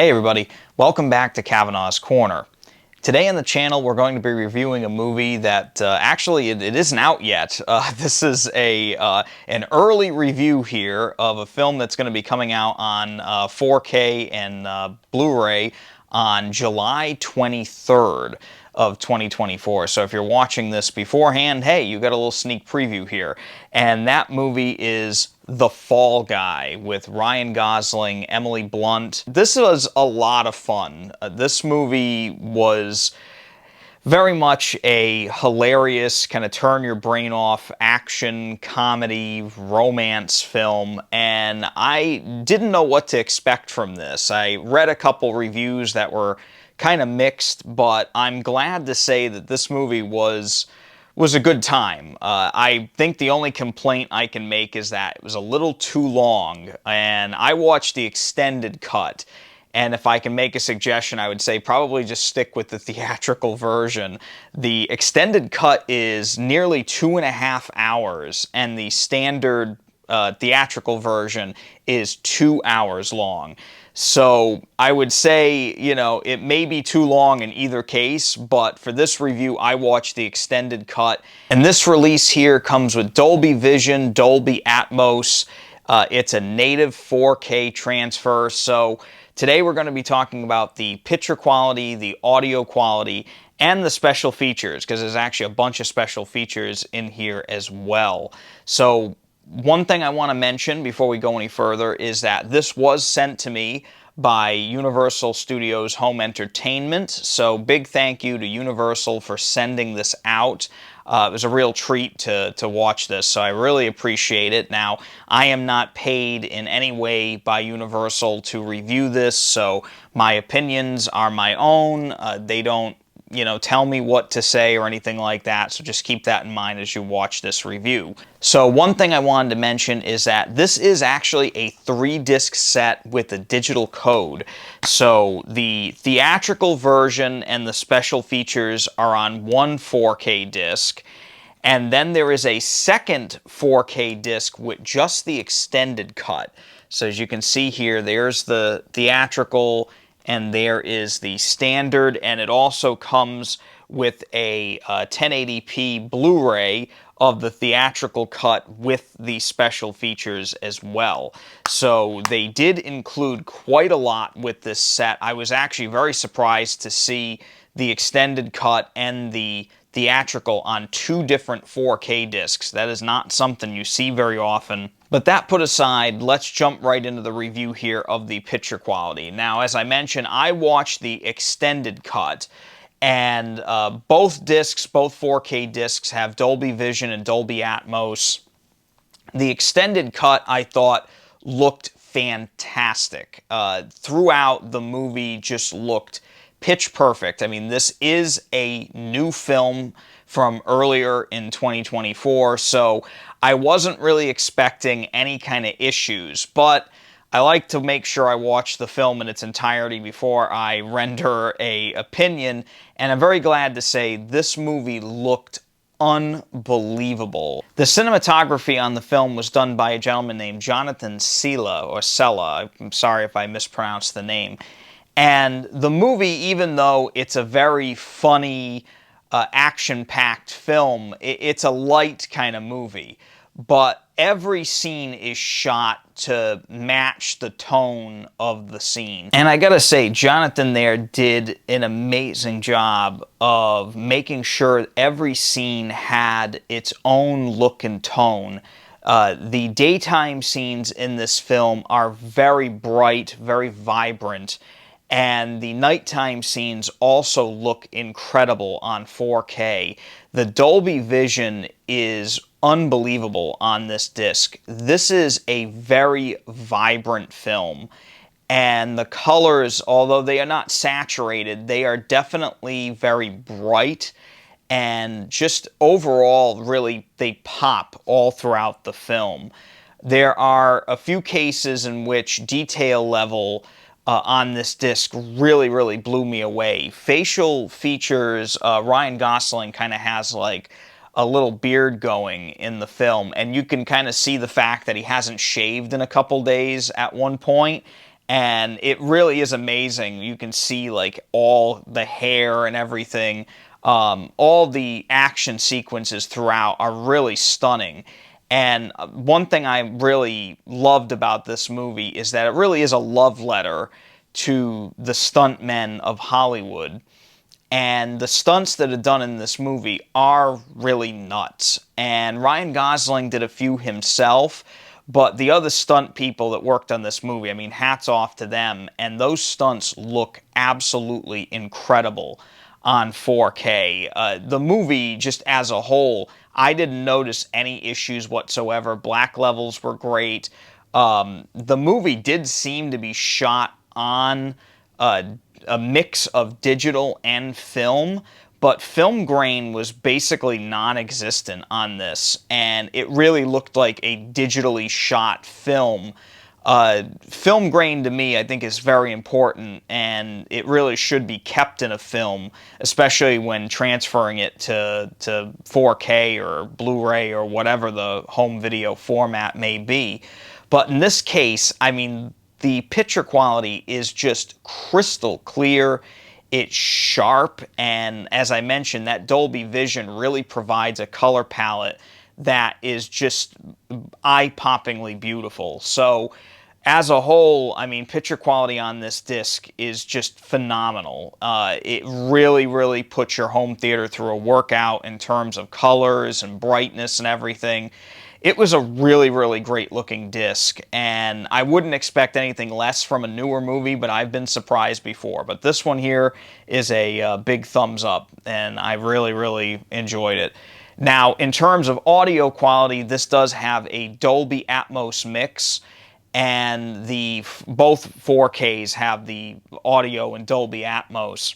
Hey everybody, welcome back to Kavanaugh's Corner. Today on the channel we're going to be reviewing a movie that actually it isn't out yet. This is an early review here of a film that's going to be coming out on 4K and Blu-ray on July 23rd of 2024. So if you're watching this beforehand, hey, you got a little sneak preview here. And that movie is The Fall Guy with Ryan Gosling, Emily Blunt. This was a lot of fun. This movie was very much a hilarious, kind of turn your brain off action, comedy, romance film, and I didn't know what to expect from this. I read a couple reviews that were kind of mixed, but I'm glad to say that this movie was a good time. I think the only complaint I can make is that it was a little too long, and I watched the extended cut. And if I can make a suggestion, I would say probably just stick with the theatrical version. The extended cut is nearly 2.5 hours, and the standard theatrical version is 2 hours long. So I would say, you know, it may be too long in either case, but for this review, I watched the extended cut. And this release here comes with Dolby Vision, Dolby Atmos. It's a native 4K transfer, so today we're going to be talking about the picture quality, the audio quality, and the special features, because there's actually a bunch of special features in here as well. So one thing I want to mention before we go any further is that this was sent to me by Universal Studios Home Entertainment, so big thank you to Universal for sending this out. It was a real treat to watch this, so I really appreciate it. Now, I am not paid in any way by Universal to review this, so my opinions are my own. They don't, you know, tell me what to say or anything like that, so just keep that in mind as you watch this review. So one thing I wanted to mention is that this is actually a 3-disc set with a digital code. So the theatrical version and the special features are on one 4K disc, and then there is a second 4K disc with just the extended cut. So as you can see here, there's the theatrical and there is the standard, and it also comes with a 1080p Blu-ray of the theatrical cut with the special features as well. So they did include quite a lot with this set. I was actually very surprised to see the extended cut and the theatrical on 2 different 4K discs. That is not something you see very often. But that put aside, let's jump right into the review here of the picture quality. Now, as I mentioned, I watched the extended cut, and both discs, both 4K discs, have Dolby Vision and Dolby Atmos. The extended cut, I thought, looked fantastic. Throughout, the movie just looked pitch perfect. I mean, this is a new film from earlier in 2024, so I wasn't really expecting any kind of issues, but I like to make sure I watch the film in its entirety before I render an opinion, and I'm very glad to say this movie looked unbelievable. The cinematography on the film was done by a gentleman named Jonathan Sela. I'm sorry if I mispronounced the name. And the movie, even though it's a very funny, action-packed film, it's a light kind of movie. But every scene is shot to match the tone of the scene. And I gotta say, Jonathan there did an amazing job of making sure every scene had its own look and tone. The daytime scenes in this film are very bright, very vibrant, and the nighttime scenes also look incredible on 4K. The Dolby Vision is unbelievable on this disc. This is a very vibrant film, and the colors, although they are not saturated, they are definitely very bright, and just overall, really, they pop all throughout the film. There are a few cases in which detail level on this disc really blew me away. Facial features, Ryan Gosling kind of has like a little beard going in the film, and you can kind of see the fact that he hasn't shaved in a couple days at one point, and it really is amazing. You can see like all the hair and everything. All the action sequences throughout are really stunning. And one thing I really loved about this movie is that it really is a love letter to the stuntmen of Hollywood. And the stunts that are done in this movie are really nuts. And Ryan Gosling did a few himself, but the other stunt people that worked on this movie, I mean, hats off to them. And those stunts look absolutely incredible on 4K. The movie, just as a whole, I didn't notice any issues whatsoever. Black levels were great. The movie did seem to be shot on a mix of digital and film, but film grain was basically non-existent on this, and it really looked like a digitally shot film. Film grain to me, I think, is very important, and it really should be kept in a film, especially when transferring it to 4K or Blu-ray or whatever the home video format may be. But in this case, I mean, the picture quality is just crystal clear. It's sharp, and as I mentioned, that Dolby Vision really provides a color palette that is just eye-poppingly beautiful. So as a whole, I mean, picture quality on this disc is just phenomenal. It really, really puts your home theater through a workout in terms of colors and brightness and everything. It was a really, really great looking disc, and I wouldn't expect anything less from a newer movie, but I've been surprised before. But this one here is a big thumbs up, and I really, really enjoyed it. Now, in terms of audio quality, this does have a Dolby Atmos mix, and both 4Ks have the audio in Dolby Atmos.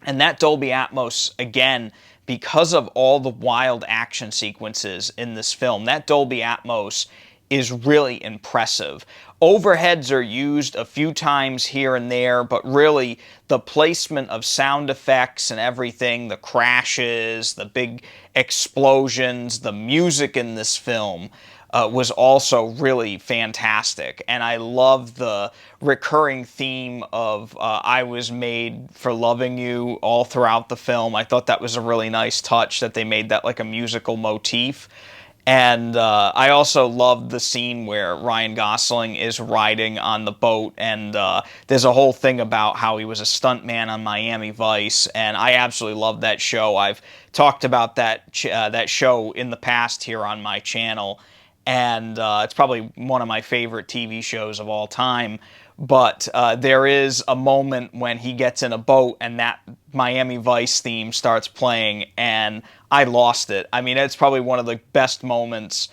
And that Dolby Atmos, again, because of all the wild action sequences in this film, that Dolby Atmos is really impressive. Overheads are used a few times here and there, but really the placement of sound effects and everything, the crashes, the big explosions, the music in this film was also really fantastic. And I love the recurring theme of I was made for loving you all throughout the film. I thought that was a really nice touch that they made that like a musical motif. And I also loved the scene where Ryan Gosling is riding on the boat, and there's a whole thing about how he was a stuntman on Miami Vice, and I absolutely love that show. I've talked about that show in the past here on my channel, and it's probably one of my favorite TV shows of all time. But there is a moment when he gets in a boat and that Miami Vice theme starts playing, and I lost it. I mean, it's probably one of the best moments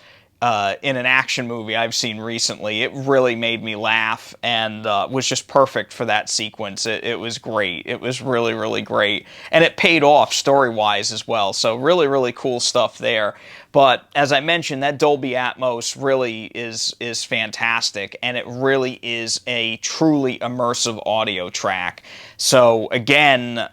in an action movie I've seen recently. It really made me laugh and was just perfect for that sequence. It was great. It was really, really great. And it paid off story-wise as well. So really, really cool stuff there. But as I mentioned, that Dolby Atmos really is fantastic, and it really is a truly immersive audio track. So again,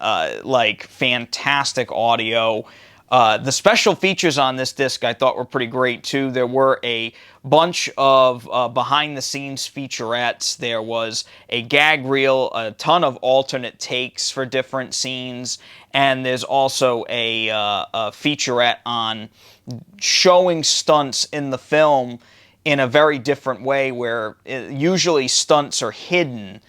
like fantastic audio. The special features on this disc I thought were pretty great too. There were a bunch of behind-the-scenes featurettes. There was a gag reel, a ton of alternate takes for different scenes, and there's also a featurette on showing stunts in the film in a very different way, where usually stunts are hidden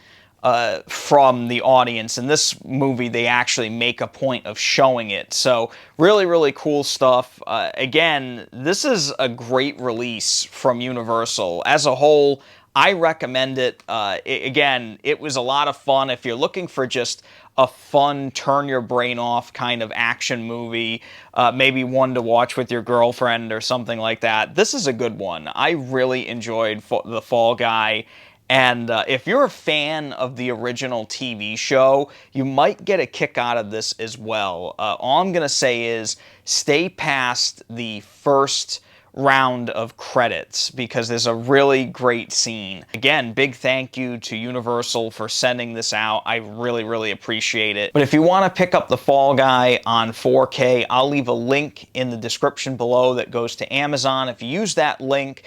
from the audience. In this movie, they actually make a point of showing it. So really, really cool stuff. Again, this is a great release from Universal. As a whole, I recommend it. Again, it was a lot of fun. If you're looking for just a fun, turn your brain off kind of action movie, maybe one to watch with your girlfriend or something like that, this is a good one. I really enjoyed The Fall Guy. And if you're a fan of the original TV show, you might get a kick out of this as well. All I'm going to say is stay past the first round of credits, because there's a really great scene. Again, big thank you to Universal for sending this out. I really, really appreciate it. But if you want to pick up The Fall Guy on 4K, I'll leave a link in the description below that goes to Amazon. If you use that link,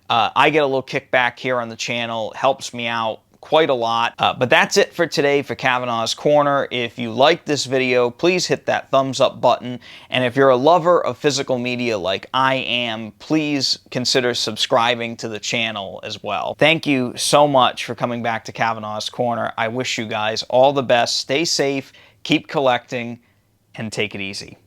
I get a little kickback here on the channel. It helps me out quite a lot. But that's it for today for Kavanaugh's Corner. If you like this video, please hit that thumbs up button. And if you're a lover of physical media like I am, please consider subscribing to the channel as well. Thank you so much for coming back to Kavanaugh's Corner. I wish you guys all the best. Stay safe, keep collecting, and take it easy.